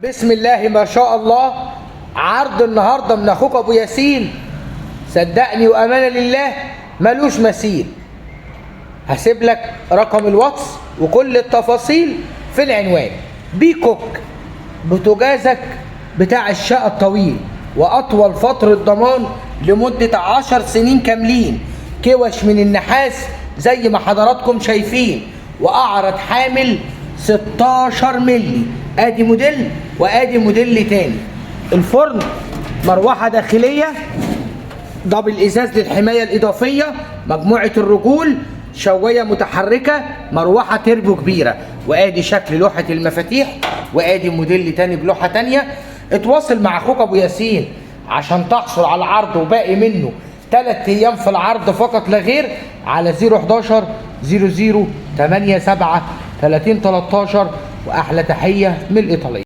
بسم الله ما شاء الله. عرض النهارده من اخوك ابو ياسين، صدقني وامانه لله ملوش مثيل. هسيب لك رقم الواتس وكل التفاصيل في العنوان. بيكوك بوتاجازك بتاع الشقه الطويل واطول فتره ضمان لمده 10 سنين كاملين، كوش من النحاس زي ما حضراتكم شايفين، واعرض حامل 16 مللي. ادي موديل وادي موديل تاني. الفرن مروحه داخليه دبل ازاز للحمايه الاضافيه، مجموعه الرجول، شوايه متحركه، مروحه تربو كبيره. وادي شكل لوحه المفاتيح، وادي موديل تاني بلوحه تانيه. اتواصل مع اخوك ابو ياسين عشان تحصل على العرض وباقي منه 3 ايام في العرض فقط لا غير، على 011 00 87 30 13. واحلى تحيه من الايطاليه.